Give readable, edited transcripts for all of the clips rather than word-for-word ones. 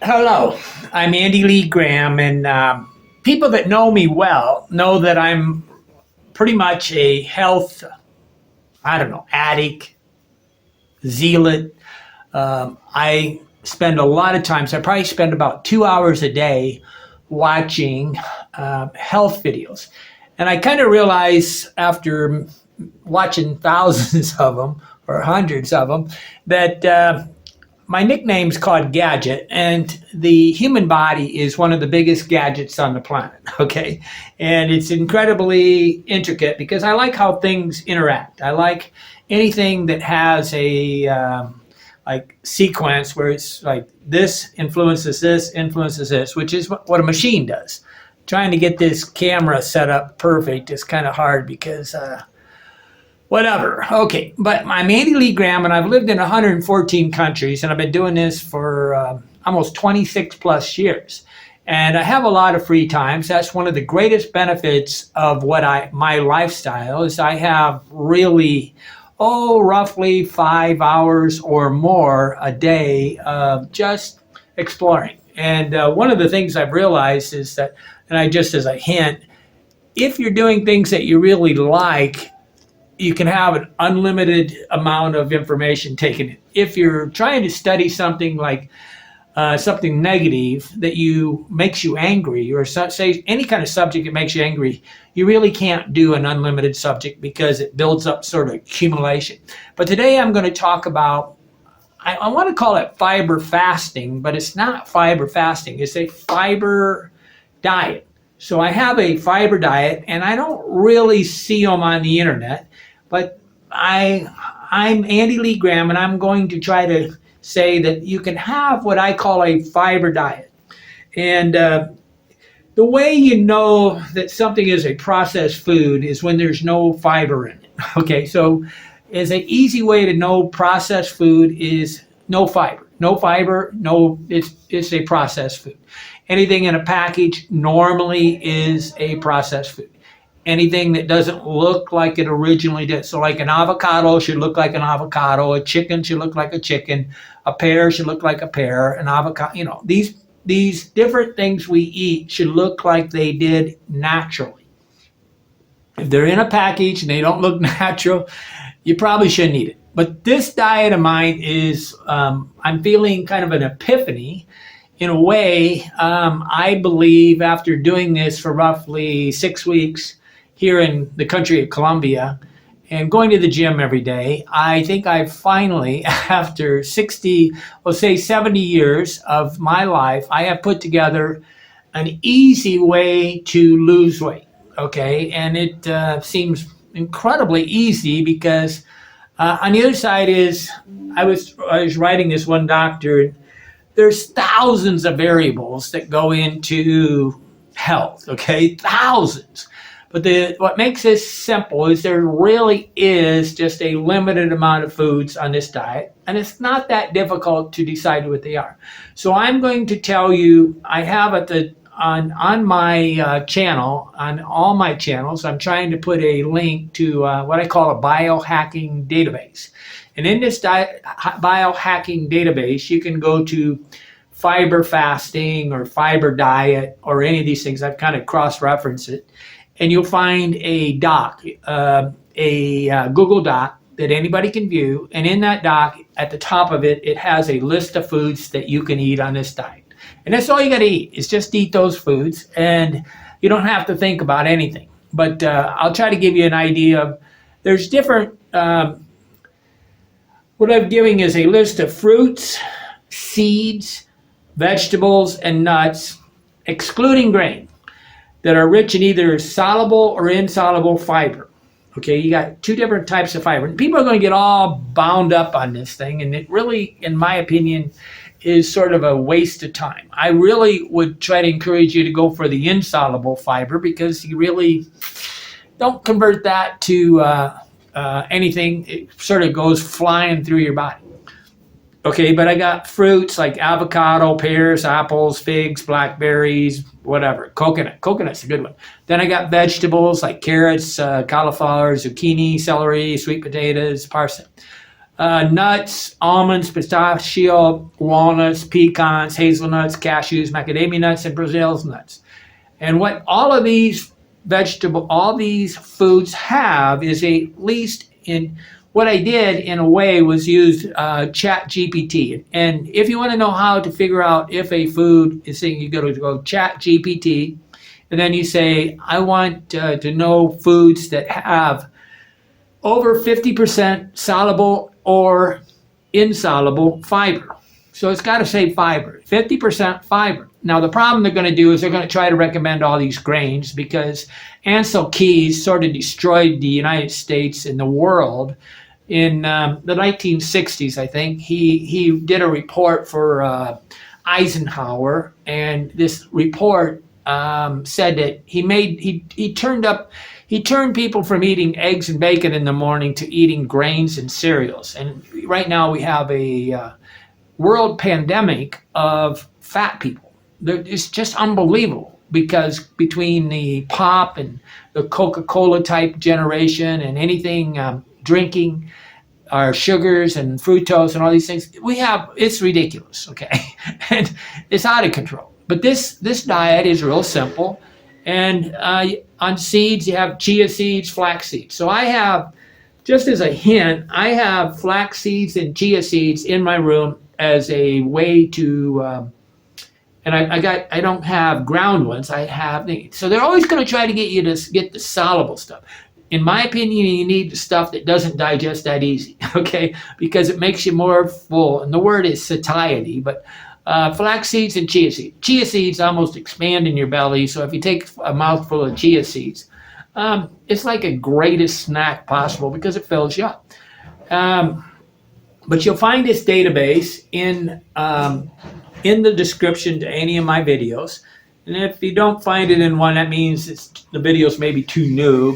Hello, I'm Andy Lee Graham, and people that know me well know that I'm pretty much a health, I don't know, addict, zealot. I spend a lot of time, so I probably spend about 2 hours a day watching health videos. And I kind of realize after watching thousands of them or hundreds of them that my nickname's called Gadget, and the human body is one of the biggest gadgets on the planet, okay? And it's incredibly intricate because I like how things interact. I like anything that has a like sequence where it's like this influences this, which is what a machine does. Trying to get this camera set up perfect is kind of hard because whatever. Okay, but I'm Andy Lee Graham, and I've lived in 114 countries, and I've been doing this for almost 26 plus years. And I have a lot of free time. So that's one of the greatest benefits of my lifestyle is I have really, roughly 5 hours or more a day of just exploring. And one of the things I've realized is that, and I just as a hint, if you're doing things that you really like, you can have an unlimited amount of information taken in. If you're trying to study something like something negative that makes you angry, or say any kind of subject that makes you angry, you really can't do an unlimited subject because it builds up sort of accumulation. But today I'm going to talk about, I want to call it fiber fasting, but it's not fiber fasting. It's a fiber diet. So I have a fiber diet, and I don't really see them on the internet, but I'm Andy Lee Graham, and I'm going to try to say that you can have what I call a fiber diet. And the way you know that something is a processed food is when there's no fiber in it. Okay, so as an easy way to know processed food is no fiber. No fiber, it's a processed food. Anything in a package normally is a processed food. Anything that doesn't look like it originally did. So like an avocado should look like an avocado, a chicken should look like a chicken, a pear should look like a pear, an avocado, these different things we eat should look like they did naturally. If they're in a package and they don't look natural, you probably shouldn't eat it. But this diet of mine is, I'm feeling kind of an epiphany. In a way, I believe after doing this for roughly 6 weeks here in the country of Colombia and going to the gym every day, I think I finally, after 70 years of my life, I have put together an easy way to lose weight, okay? And it seems incredibly easy because on the other side is, I was writing this one doctor, there's thousands of variables that go into health, okay? Thousands. But what makes this simple is there really is just a limited amount of foods on this diet, and it's not that difficult to decide what they are. So I'm going to tell you, I have on my channel, on all my channels, I'm trying to put a link to what I call a biohacking database. And in this biohacking database, you can go to fiber fasting or fiber diet or any of these things. I've kind of cross-referenced it. And you'll find a doc, a Google Doc that anybody can view. And in that doc, at the top of it, it has a list of foods that you can eat on this diet. And that's all you got to eat is just eat those foods. And you don't have to think about anything. But I'll try to give you an idea of, there's different, what I'm giving is a list of fruits, seeds, vegetables, and nuts, excluding grain, that are rich in either soluble or insoluble fiber. Okay, you got two different types of fiber. And people are going to get all bound up on this thing, and it really, in my opinion, is sort of a waste of time. I really would try to encourage you to go for the insoluble fiber because you really don't convert that to anything. It sort of goes flying through your body. Okay, but I got fruits like avocado, pears, apples, figs, blackberries, whatever. Coconut. Coconut's a good one. Then I got vegetables like carrots, cauliflower, zucchini, celery, sweet potatoes, parsnip. nuts, almonds, pistachio, walnuts, pecans, hazelnuts, cashews, macadamia nuts, and Brazil's nuts. And what all these foods have is at least in what I did in a way was use Chat GPT. And if you want to know how to figure out if a food is saying, you go Chat GPT, and then you say, I want to know foods that have over 50% soluble or insoluble fiber. So it's got to say fiber, 50% fiber. Now, the problem they're going to do is they're going to try to recommend all these grains because Ansel Keys sort of destroyed the United States and the world in the 1960s, I think. He did a report for Eisenhower, and this report said that he turned people from eating eggs and bacon in the morning to eating grains and cereals. And right now we have a world pandemic of fat people. It's just unbelievable because between the pop and the Coca-Cola type generation and anything drinking our sugars and fructose and all these things, it's ridiculous, okay? And it's out of control. But this diet is real simple. And on seeds, you have chia seeds, flax seeds. So I have, just as a hint, I have flax seeds and chia seeds in my room as a way to, and I don't have ground ones. I have so they're always going to try to get you to get the soluble stuff. In my opinion, you need the stuff that doesn't digest that easy, okay? Because it makes you more full. And the word is satiety, but flax seeds and chia seeds. Chia seeds almost expand in your belly. So if you take a mouthful of chia seeds, it's like a greatest snack possible because it fills you up. But you'll find this database in the description to any of my videos. And if you don't find it in one, that means the videos may be too new,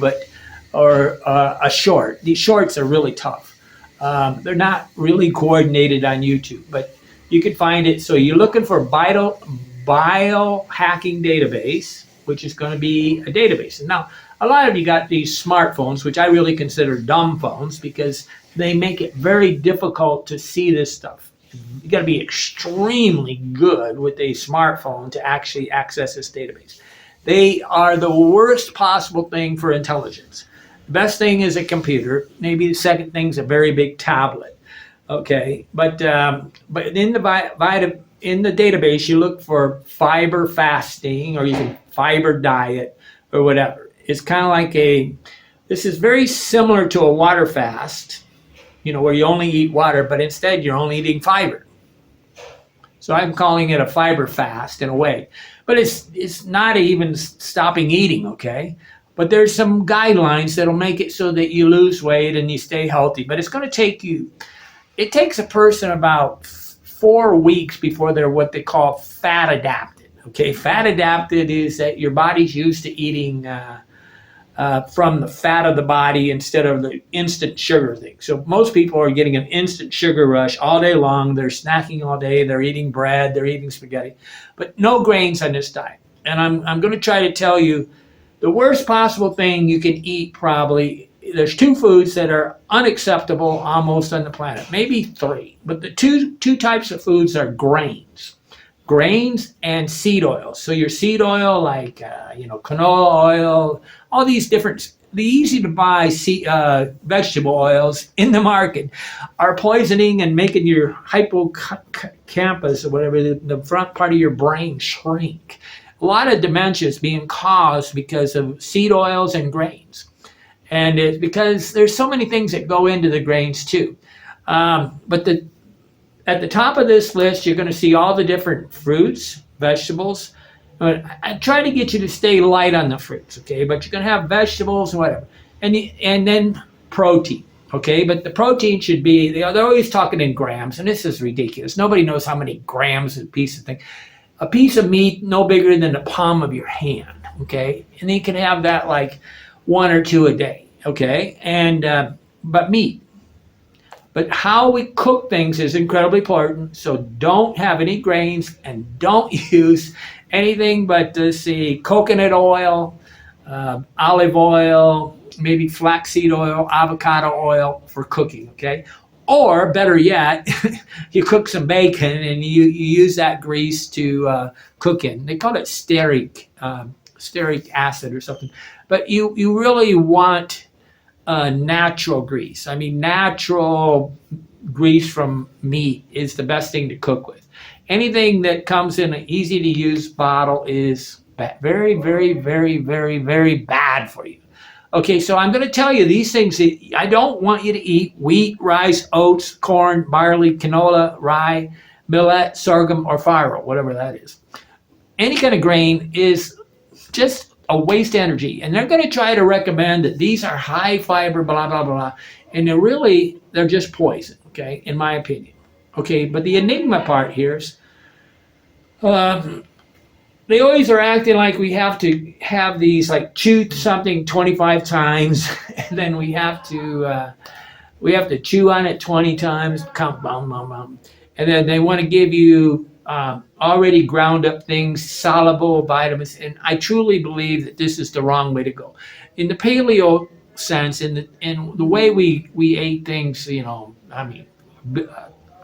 or a short. These shorts are really tough. They're not really coordinated on YouTube, but you can find it. So you're looking for biohacking database, which is going to be a database. And now, a lot of you got these smartphones, which I really consider dumb phones because they make it very difficult to see this stuff. You got to be extremely good with a smartphone to actually access this database. They are the worst possible thing for intelligence. The best thing is a computer. Maybe the second thing is a very big tablet. Okay, but in the database, you look for fiber fasting, or you can fiber diet, or whatever. It's kind of like this is very similar to a water fast, where you only eat water, but instead you're only eating fiber. So I'm calling it a fiber fast in a way, but it's not even stopping eating, okay? But there's some guidelines that'll make it so that you lose weight and you stay healthy. But it's going to it takes a person about 4 weeks before they're what they call fat adapted. Okay, fat adapted is that your body's used to eating from the fat of the body instead of the instant sugar thing. So most people are getting an instant sugar rush all day long. They're snacking all day. They're eating bread. They're eating spaghetti, but no grains on this diet. And I'm going to try to tell you the worst possible thing you can eat probably. There's 2 foods that are unacceptable almost on the planet, maybe 3. But the two types of foods are grains and seed oils. So your seed oil, like canola oil, all these the easy to buy vegetable oils in the market are poisoning and making your hippocampus or whatever, the front part of your brain shrink. A lot of dementia is being caused because of seed oils and grains. And it's because there's so many things that go into the grains too. But at the top of this list, you're going to see all the different fruits, vegetables. I try to get you to stay light on the fruits, okay? But you're going to have vegetables and whatever. And then protein, okay? But the protein should be, they're always talking in grams, and this is ridiculous. Nobody knows how many grams a piece of thing. A piece of meat no bigger than the palm of your hand, okay? And you can have that like 1 or 2 a day, okay? And but meat. But how we cook things is incredibly important. So don't have any grains and don't use anything but coconut oil, olive oil, maybe flaxseed oil, avocado oil for cooking, okay? Or better yet, you cook some bacon and you use that grease to cook in. They call it stearic acid or something. But you really want natural grease. I mean, natural grease from meat is the best thing to cook with. Anything that comes in an easy to use bottle is very, very, very, very, very bad for you. Okay, so I'm going to tell you these things that I don't want you to eat: wheat, rice, oats, corn, barley, canola, rye, millet, sorghum, or farro, whatever that is. Any kind of grain is just a waste of energy. And they're going to try to recommend that these are high fiber, blah, blah, blah. And they're just poison, okay, in my opinion. Okay, but the enigma part here is they always are acting like we have to have these, like, chew something 25 times, and then we have to chew on it 20 times, count, bum, bum, bum. And then they want to give you already ground up things, soluble vitamins, and I truly believe that this is the wrong way to go. In the paleo sense, in the way we ate things, I mean,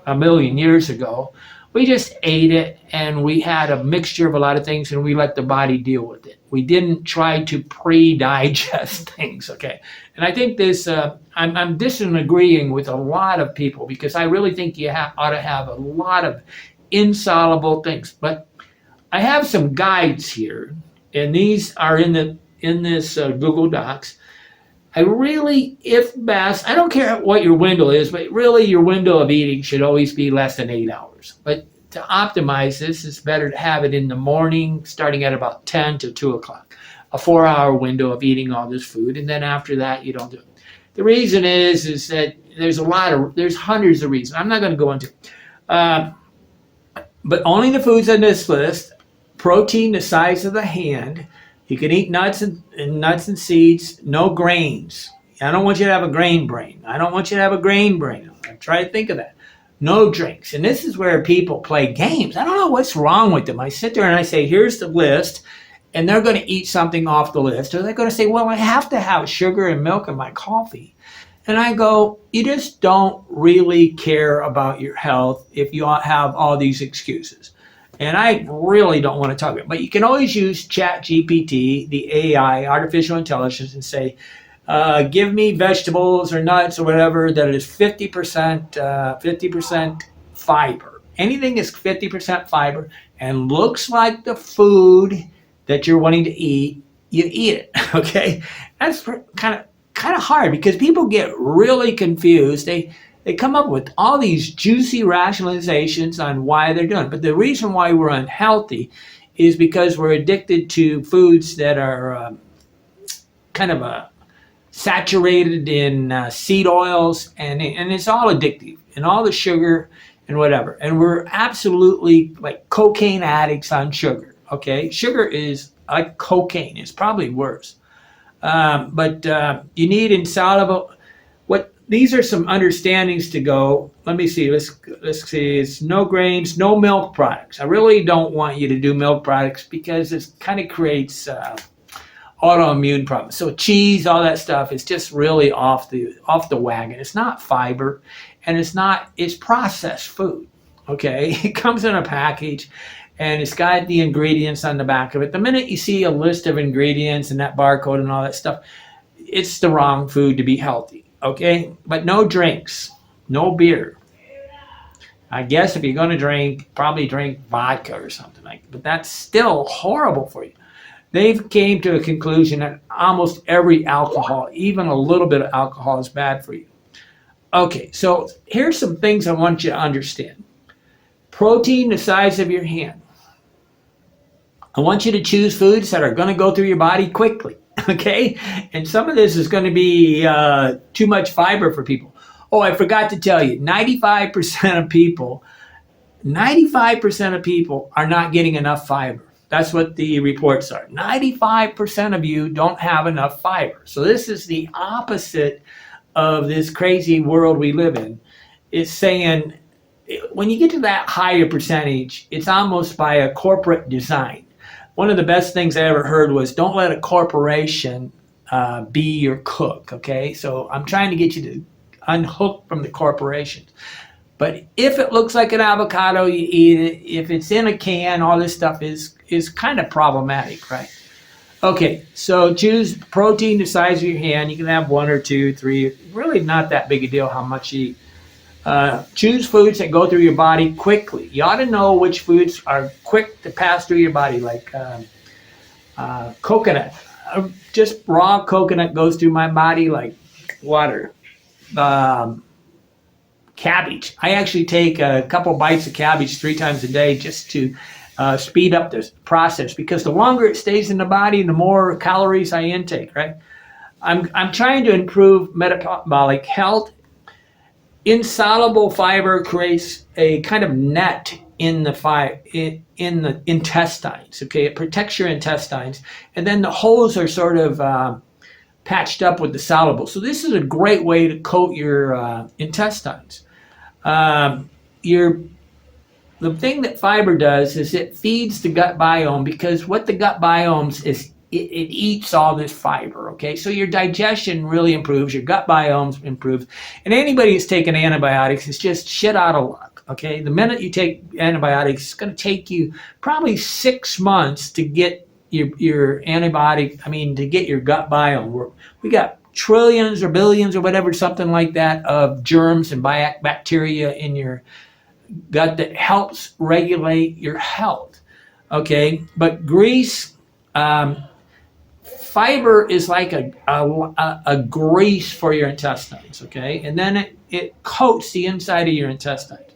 a million years ago, we just ate it and we had a mixture of a lot of things and we let the body deal with it. We didn't try to pre-digest things, okay? And I think this, I'm disagreeing with a lot of people because I really think you ought to have a lot of insoluble things. But I have some guides here, and these are in this Google Docs. I really, if best, I don't care what your window is, but really your window of eating should always be less than 8 hours. But to optimize this, it's better to have it in the morning, starting at about 10 to 2 o'clock, a 4-hour window of eating all this food, and then after that, you don't do it. The reason is that there's hundreds of reasons. I'm not going to go into it. But only the foods on this list: protein the size of the hand. You can eat nuts and seeds. No grains. I don't want you to have a grain brain. I don't want you to have a grain brain. Try to think of that. No drinks. And this is where people play games. I don't know what's wrong with them. I sit there and I say, here's the list, and they're going to eat something off the list. Or they're going to say, well, I have to have sugar and milk in my coffee. And I go, you just don't really care about your health if you have all these excuses. And I really don't want to talk about it. But you can always use ChatGPT, the AI, artificial intelligence, and say, give me vegetables or nuts or whatever that is 50% fiber. Anything is 50% fiber and looks like the food that you're wanting to eat, you eat it, okay? That's kind of hard because people get really confused. They come up with all these juicy rationalizations on why they're doing it. But the reason why we're unhealthy is because we're addicted to foods that are kind of saturated in seed oils, and it's all addictive, and all the sugar and whatever. And we're absolutely like cocaine addicts on sugar, okay? Sugar is like cocaine. It's probably worse. But you need insoluble. These are some understandings to go. Let me see. Let's see. It's no grains, no milk products. I really don't want you to do milk products because it kind of creates autoimmune problems. So cheese, all that stuff is just really off the wagon. It's not fiber, and it's processed food. Okay, it comes in a package, and it's got the ingredients on the back of it. The minute you see a list of ingredients and that barcode and all that stuff, it's the wrong food to be healthy. Okay, but no drinks, no beer. I guess if you're going to drink, probably drink vodka or something like that. But that's still horrible for you. They've came to a conclusion that almost every alcohol, even a little bit of alcohol, is bad for you. Okay, so here's some things I want you to understand. Protein the size of your hand. I want you to choose foods that are going to go through your body quickly. Okay, and some of this is going to be too much fiber for people. Oh, I forgot to tell you, 95% of people are not getting enough fiber. That's what the reports are. 95% of you don't have enough fiber. So this is the opposite of this crazy world we live in. It's saying when you get to that higher percentage, it's almost by a corporate design. One of the best things I ever heard was don't let a corporation be your cook, okay? So I'm trying to get you to unhooked from the corporations. But if it looks like an avocado, you eat it. If it's in a can, all this stuff is kind of problematic, right? Okay, so choose protein the size of your hand. You can have one or two, three. Really not that big a deal how much you eat. Choose foods that go through your body quickly. You ought to know which foods are quick to pass through your body, like coconut. Just raw coconut goes through my body like water. Cabbage. I actually take a couple bites of cabbage 3 times a day just to speed up this process, because the longer it stays in the body, the more calories I intake, right? I'm trying to improve metabolic health. Insoluble fiber creates a kind of net in the intestines. Okay, it protects your intestines, and then the holes are sort of patched up with the soluble. So this is a great way to coat your intestines. The thing that fiber does is it feeds the gut biome, because what the gut biome is, it eats all this fiber, okay? So your digestion really improves, your gut biome improves, and anybody who's taken antibiotics is just shit out of luck, okay? The minute you take antibiotics, it's going to take you probably 6 months to get your antibiotic, to get your gut biome. We got trillions or billions or whatever, something like that, of germs and bacteria in your gut that helps regulate your health, okay? But grease, fiber is like a grease for your intestines, okay? And then it coats the inside of your intestines.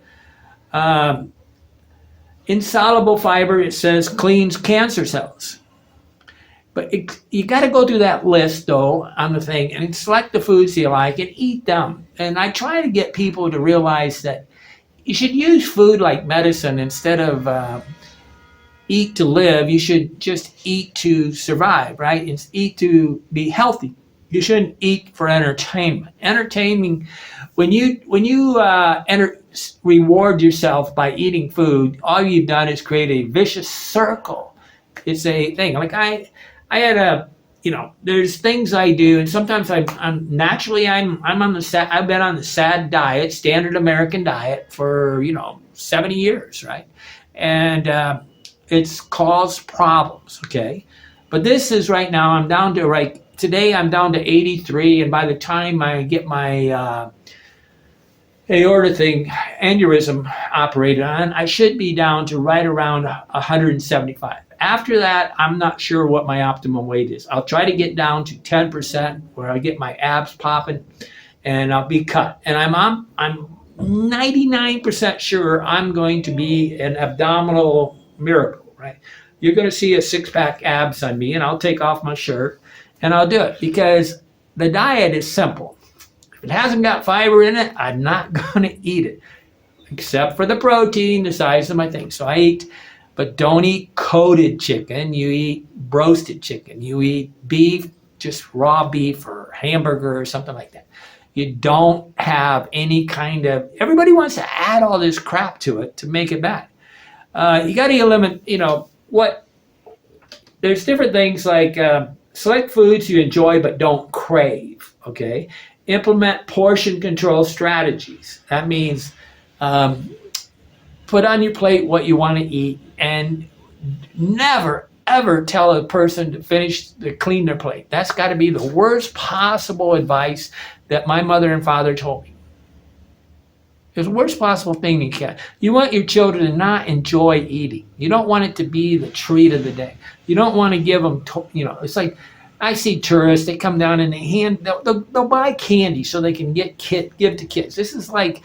Insoluble fiber, it says, cleans cancer cells. But you got to go through that list, though, on the thing, and select the foods you like and eat them. And I try to get people to realize that you should use food like medicine instead of eat to live. You should just eat to survive, right? And eat to be healthy. You shouldn't eat for entertainment. Entertaining, when you reward yourself by eating food, all you've done is create a vicious circle. It's a thing. Like I had there's things I do, and sometimes I'm on the sad. I've been on the SAD diet, standard American diet, for 70 years, right? And it's caused problems, okay? But this is right now. I'm down to today. I'm down to 83, and by the time I get my aorta aneurysm operated on, I should be down to right around 175. After that, I'm not sure what my optimum weight is. I'll try to get down to 10% where I get my abs popping, and I'll be cut. And I'm 99% sure I'm going to be an abdominal miracle, right? You're going to see a 6-pack abs on me, and I'll take off my shirt, and I'll do it, because the diet is simple. If it hasn't got fiber in it, I'm not going to eat it, except for the protein, the size of my thing. So I eat. But don't eat coated chicken. You eat roasted chicken. You eat beef, just raw beef or hamburger or something like that. You don't have any kind of, everybody wants to add all this crap to it to make it bad. You got to eliminate, there's different things like select foods you enjoy but don't crave, okay? Implement portion control strategies. That means put on your plate what you want to eat, and never, ever tell a person to clean their plate. That's got to be the worst possible advice that my mother and father told me. It's the worst possible thing you can. You want your children to not enjoy eating. You don't want it to be the treat of the day. You don't want to give them, it's like, I see tourists, they come down and they'll buy candy so they can give to kids. This is like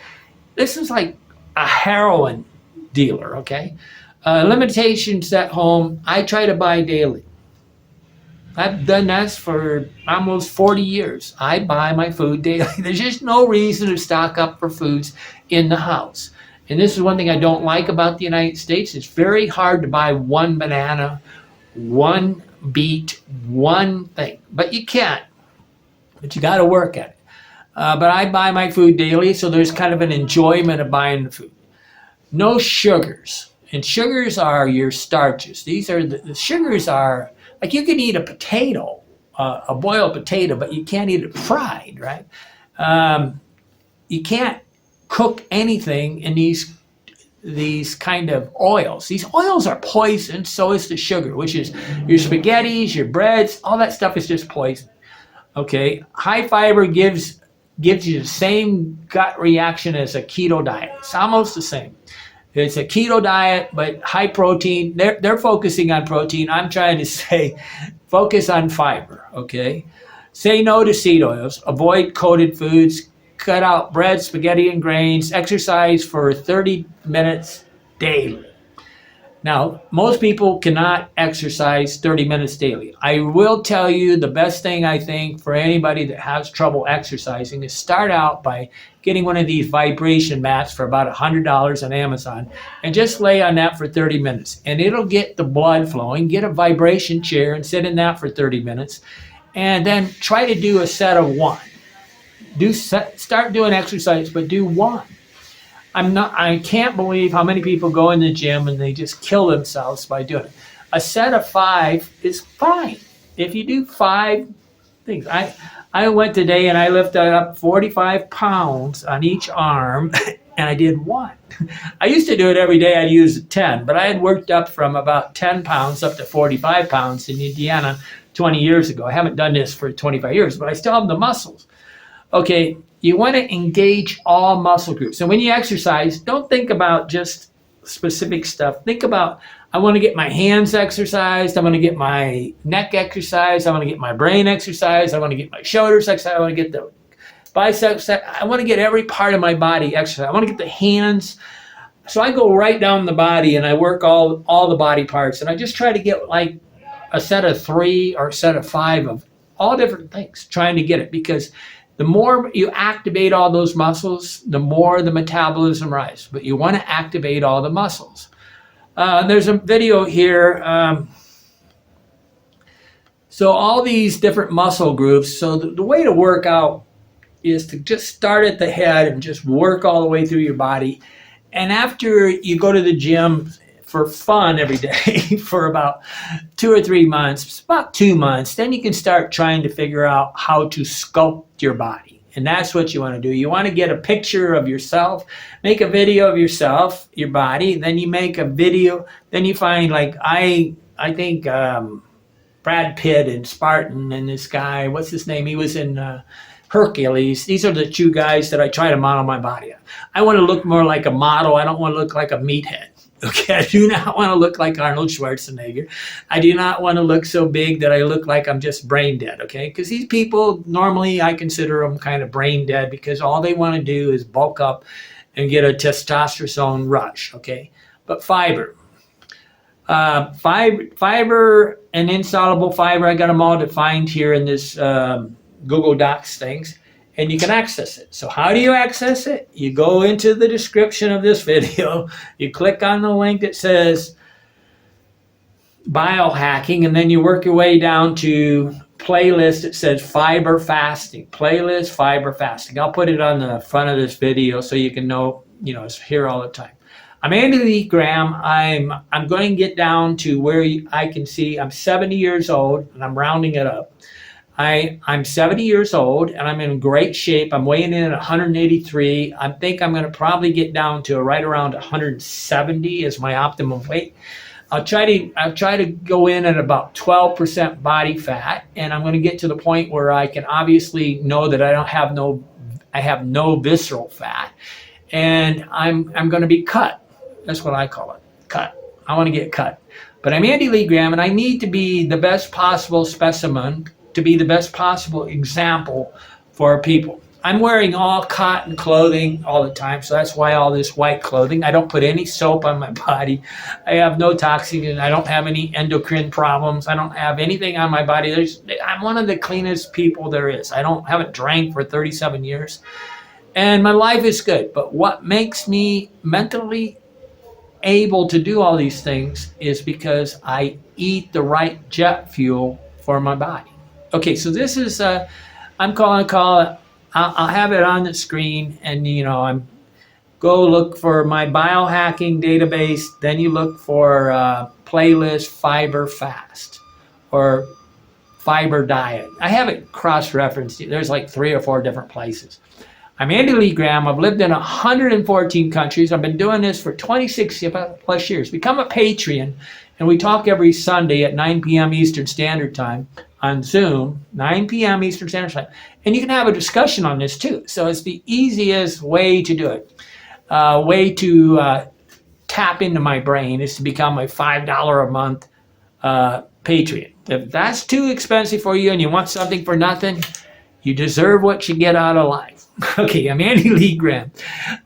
a heroin dealer, okay? Limitations at home, I try to buy daily. I've done this for almost 40 years. I buy my food daily. There's just no reason to stock up for foods in the house. And this is one thing I don't like about the United States. It's very hard to buy one banana, one beet, one thing. But you can. But you got to work at it. But I buy my food daily, so there's kind of an enjoyment of buying the food. No sugars. And sugars are your starches. These are the sugars are, like, you can eat a potato, a boiled potato, but you can't eat it fried, right? you can't cook anything in these kind of oils. These oils are poison, so is the sugar, which is your spaghettis, your breads, all that stuff is just poison. Okay, high fiber gives you the same gut reaction as a keto diet. It's almost the same. It's a keto diet, but high protein. They're focusing on protein. I'm trying to say focus on fiber, okay? Say no to seed oils. Avoid coated foods. Cut out bread, spaghetti, and grains. Exercise for 30 minutes daily. Now, most people cannot exercise 30 minutes daily. I will tell you the best thing I think for anybody that has trouble exercising is start out by getting one of these vibration mats for about $100 on Amazon and just lay on that for 30 minutes. And it'll get the blood flowing. Get a vibration chair and sit in that for 30 minutes. And then try to do a set of one. Start doing exercise, but do one. I can't believe how many people go in the gym and they just kill themselves by doing it. A set of 5 is fine. If you do 5 things. I went today and I lifted up 45 pounds on each arm and I did 1. I used to do it every day. I'd use 10, but I had worked up from about 10 pounds up to 45 pounds in Indiana 20 years ago. I haven't done this for 25 years, but I still have the muscles. Okay, you want to engage all muscle groups. And when you exercise, don't think about just specific stuff. Think about, I want to get my hands exercised. I want to get my neck exercised. I want to get my brain exercised. I want to get my shoulders exercised. I want to get the biceps. I want to get every part of my body exercised. I want to get the hands. So I go right down the body and I work all the body parts. And I just try to get like a set of 3 or a set of 5 of all different things, trying to get it, because the more you activate all those muscles, the more the metabolism rises. But you want to activate all the muscles. There's a video here. So all these different muscle groups. So the way to work out is to just start at the head and just work all the way through your body. And after you go to the gym for fun every day for about 2 or 3 months, about 2 months, then you can start trying to figure out how to sculpt your body. And that's what you want to do. You want to get a picture of yourself, make a video of yourself, your body, then you make a video, then you find like, I think Brad Pitt and Spartan and this guy, what's his name? He was in Hercules. These are the 2 guys that I try to model my body. I want to look more like a model. I don't want to look like a meathead. Okay, I do not want to look like Arnold Schwarzenegger. I do not want to look so big that I look like I'm just brain dead, okay? Because these people, normally I consider them kind of brain dead because all they want to do is bulk up and get a testosterone rush, okay? But fiber. Fiber and insoluble fiber, I got them all defined here in this Google Docs things. And you can access it. So how do you access it? You go into the description of this video, you click on the link that says biohacking, and then you work your way down to playlist that says fiber fasting. Playlist fiber fasting. I'll put it on the front of this video so you can know, it's here all the time. I'm Andy Lee Graham. I'm going to get down to where I can see I'm 70 years old, and I'm rounding it up. I'm 70 years old and I'm in great shape. I'm weighing in at 183. I think I'm going to probably get down to right around 170 as my optimum weight. I'll try to go in at about 12% body fat, and I'm going to get to the point where I can obviously know that I have no visceral fat, and I'm going to be cut. That's what I call it, cut. I want to get cut. But I'm Andy Lee Graham, and I need to be the best possible specimen, to be the best possible example for people. I'm wearing all cotton clothing all the time, so that's why all this white clothing. I don't put any soap on my body. I have no toxins. I don't have any endocrine problems. I don't have anything on my body. I'm one of the cleanest people there is. I haven't drank for 37 years, and my life is good. But what makes me mentally able to do all these things is because I eat the right jet fuel for my body. Okay, so this is, I'm calling a call. I'll have it on the screen, and I'm go look for my biohacking database. Then you look for playlist fiber fast or fiber diet. I have it cross-referenced. There's like 3 or 4 different places. I'm Andy Lee Graham. I've lived in 114 countries. I've been doing this for 26 plus years. Become a Patreon, and we talk every Sunday at 9 p.m. Eastern Standard Time on Zoom, 9 p.m. Eastern Standard Time. And you can have a discussion on this too. So it's the easiest way to do it. Way to tap into my brain is to become a $5 a month Patreon. If that's too expensive for you and you want something for nothing, you deserve what you get out of life. Okay, I'm Andy Lee Graham.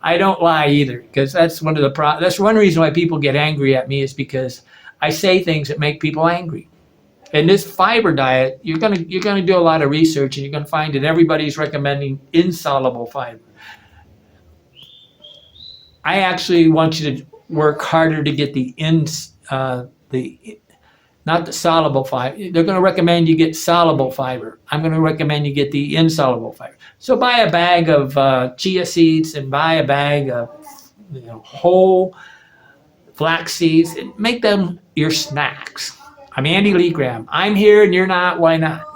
I don't lie either, because that's one of the that's one reason why people get angry at me, is because I say things that make people angry. In this fiber diet, you're gonna do a lot of research, and you're gonna find that everybody's recommending insoluble fiber. I actually want you to work harder to get not the soluble fiber. They're going to recommend you get soluble fiber. I'm going to recommend you get the insoluble fiber. So buy a bag of chia seeds and buy a bag of whole flax seeds and make them your snacks. I'm Andy Lee Graham. I'm here and you're not. Why not?